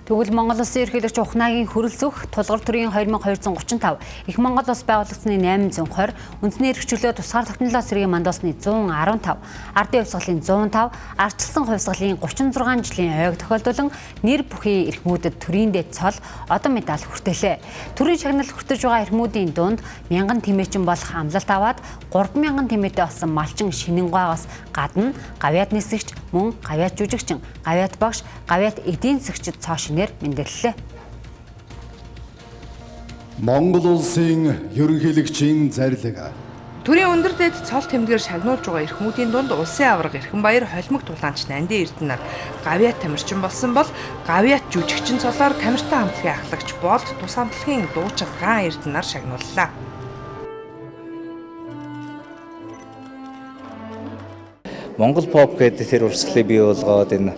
Тэгвэл Монгол Улсын ерөнхийлөгч Ухнагийн хөрөлцөх тулгар төрийн 2235, Их Монгол Улс байгуулагдсны 820, үндэсний эрхчлөө тусгаар тогтнолоо сэргийн мандосны 115, ардын хувьсгалын 105, ардчилсан хувьсгалын 36 жилийн ойг тохиолдуулан нэр бүхий эрхмүүдэд төрийн дэд цол, одон медаль хүртэлээ. Төрийн шагнал хүртэж байгаа эрхмүүдийн дунд мянган тэмээчин болох амлалт аваад 3000 тэмээтэй болсон малчин Шинэнгуагаас гадна гавьяат нисгэгч, мөн гавьяат жүжигчин, гавьяат багш, гавьяат эдийн засагчид цоо шинээр мэндэллээ. Монгол Улсын ерөнхийлөгчийн зарлиг. Төрийн өндөр дэд цол тэмдгээр шагнуулж байгаа эрхмүүдийн дунд улсын аварга Эрхэнбаяр холимог тулаанч Нандин Эрдэнэ нар гавьяат тамирчин болсон бол гавьяат жүжигчин цолоор камертай хамтлагийн ахлагч Болд тус хамтлагийн дуучин Ган Эрдэнэ нар шагнууллаа. Монгол pop гэдэг тэр урсгалыг бий болгоод энэ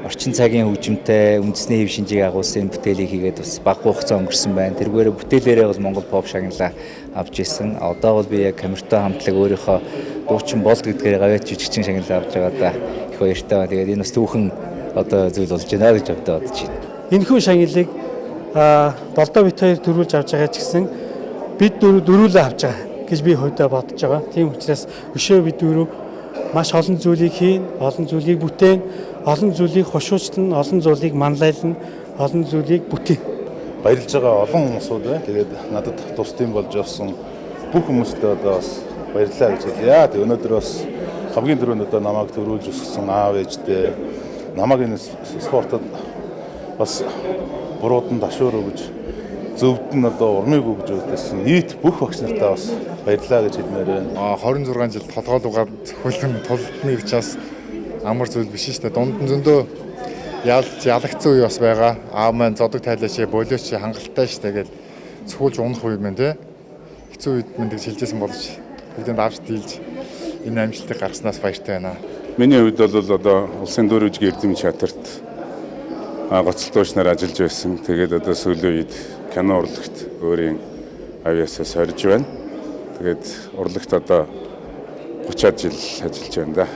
орчин цагийн хөгжимтэй үндэсний хэв шинжийг агуулсан бүтээлийг хийгээд бас бага хугацаа өнгөрсөн байна. Тэргээр бүтээлээрээ бол Монгол pop шагналаа авч ирсэн. Одоо бол би яг камертай хамтлаг өөрийнхөө дуучин Болд гэдгээр гавьяат жүжигчин шагналаа авч байгаа да их баяртай байна. Тэгээд энэ бас түүхэн одоо зүйл болж байна гэж бодож байна. Энэхүү шагналыг долдоо бит хоёр дөрүүлж авч байгаа ч гэсэн бид дөрүүлээ авч байгаа гэж би хувьдаа бодож байгаа. Тийм учраас өшөө бид дөрөв маш олон зүйлийг хийн, олон зүйлийг бүтээн, олон зүйлийг хошуучлан, олон зүйлийг манлайлна, олон зүйлийг бүтээн. Баярлж байгаа олон хүмүүсүүд байна. Тэгээд надад тусдсан болж явсан бүх хүмүүстээ одоо бас баярлалаа гэж хэлье. Тэгээд өнөөдөр бас хамгийн түрүүнд одоо намайг төрүүлж өсгсөн аав ээжтэй намайг энэ спортод бас буруудан ташуур өгж зөвд нь одоо урмыг өгж өгдөөсөн нийт бүх багш нартаа бас баярлалаа гэж хэлмээр байна. 26 жил толгойлуугаар зөвхөн тулдны учраас амар зүйл биш шүү дээ. Дунд нь зөндөө ялагцсан үе бас байгаа. Аав маань зодог тайлаач, болооч хангалттай шүү дээ гэж цөхүүлж унах үе мэн те. Хэцүү үед мэн гэж хэлжсэн болж бидэнд авч дийлж энэ амжилтыг гаргаснаас баяртай байна. Миний хувьд бол одоо улсын дөрөвжгийн эрдэм чатарт гоцолтуучнаар ажиллаж байсан. Тэгээд одоо сүүлийн үед кино урлагт өөрийн авьяасаа сорж байна. Тэгээд урлагт одоо 30-аад жил ажиллаж байна да.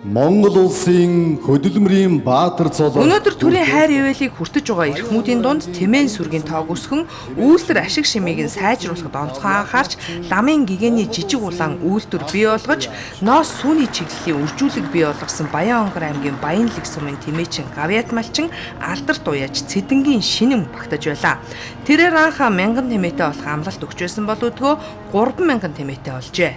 Монгол Улсын хөдөлмөрийн баатар цолоо. Өнөөдөр төрийн хайр ивэлийг хүртэж байгаа эрхмүүдийн дунд Тэмээн сүргийн тоог өсгөн үйлдвэр ашиг шимийг нь сайжруулахад онцгой анхаарч ламын гэгэний жижиг улаан үйлдвэр бий болгож ноос сүүний чиглэлийн үржүүлэг бий болгосон Баян-Онгор аймгийн Баянлэг сумын тэмээчин гавьяат малчин Алдарт уяач Цэдэнгийн Шинэн багтаж байлаа. Тэрээр анх 1000 тэмээтэй болох амлалт өгч байсан бол өдгөө 3000 тэмээтэй болжээ.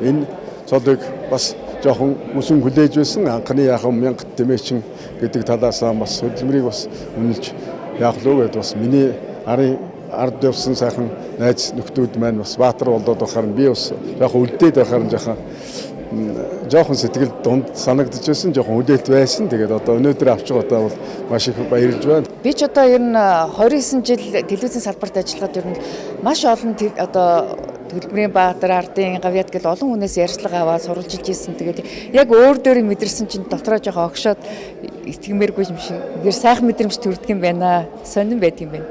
Энэ цолыг бас жоохон өсөн хүлээж байсан анхны яхан 1000 тэмээчин гэдэг талаас бас хөдөлмөрийг бас үнэлж яах лөө гэдээ бас миний ард явсан сайхан найз нөхдүүд маань бас баатар болоод байхаар нь би бас яхан үлдээд байхаар нь жоохон сэтгэл дунд санагдаж байсан, жоохон хүлээлт байсан. Тэгээд одоо өнөөдөр авч байгаадаа бол маш их баярлж байна. Би ч одоо ер нь 29 жил телевизийн салбарт ажиллаад ер нь маш олон одоо төлбөрийн баатар, ардын гавьяат гэл олон хүнээс ярьцлага аваад сурвалжилж ирсэн. Тэгээд яг өөр дөөрийг мэдэрсэн чинь дотроо жоохон огшоод итгэмээргүй юм шиг. Гэр сайхан мэдрэмж төрдөг юм байна. Сонирн байдаг юм байна.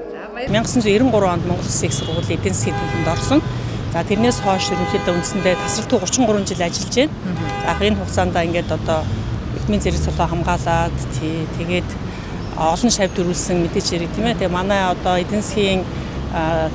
1993 онд Монгол Улсын их сургуулийн эдийн засгийн төлөвлөлд орсон. За тэрнээс хойш ерөнхийдөө үндсэндээ тасралтгүй 33 жил ажиллаж байна. За энэ хугацаанд ингээд одоо эрдмийн зэрэг цолоо хамгаалаад тэгээд олон шавь дөрүүлсэн мэдээж хэрэг тийм ээ. Тэгээ манай одоо эдийн засгийн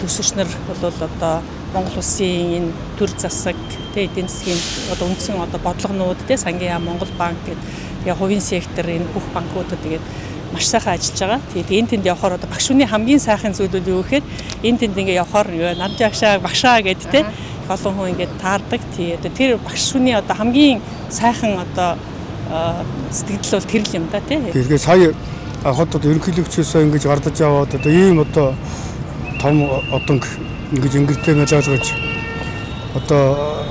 төгсөгчнөр бол одоо Монгол Улсын энэ төр засаг тэ эдийн засгийн одоо үндсэн одоо бодлогонууд тэ сангийн яам Монгол банк тэгээ хувийн сектор энэ бүх банкудад тэгээд маш сайхан ажиллаж байгаа. Тэгээд энэ тэнд явахаар одоо багш хүний хамгийн сайхан зүйлүүд юу гэхээр энэ тэнд ингээ явахаар намжаа багшаа гэд тэ олон хүн ингээ таардаг. Тэр багш хүний одоо хамгийн сайхан одоо сэтгэл бол тэр л юм да тэ. Тэгээд сая хотод ерөнхийлөгчөөсөө ингэж гардаж яваад одоо ийм одоо том одонг ингэж ингэртэй медаль гэж одоо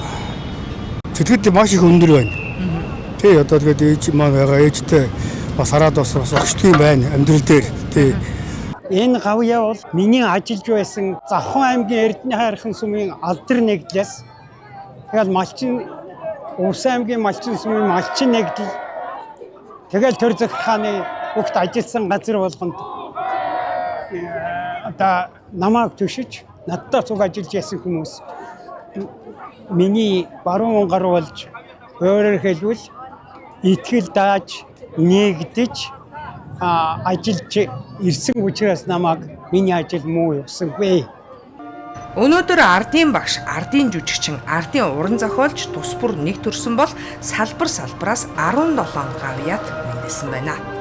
сэтгэл маш их өндөр байна. Тий одоо тэгээд ээж маань байгаа ээжтэй бас хараад бас огчтой байна амьдрал дээр тий. Энэ гавьяа бол миний ажиллаж байсан Завхан аймгийн Эрдэнэ хайрхан сумын алдар нэгдлээс тэгэл малчин Увс аймгийн малчин сумын малчин нэгдэл тэгэл төр захиргааны бүгд ажилласан газар болгонд одоо намайг төшиж надтай цуг ажиллаж байсан хүмүүс миний баруун гар болж өөрөөр хэлбэл итгэл дааж нэгдэж ажиллаж ирсэн учраас намайг миний ажил муу явсангүй. Өнөөдөр ардын багш, ардын жүжигчин, ардын уран зохиолч тус бүр нэг төрсөн бол салбар салбараас 17 гавьяат мэндэлсэн байна.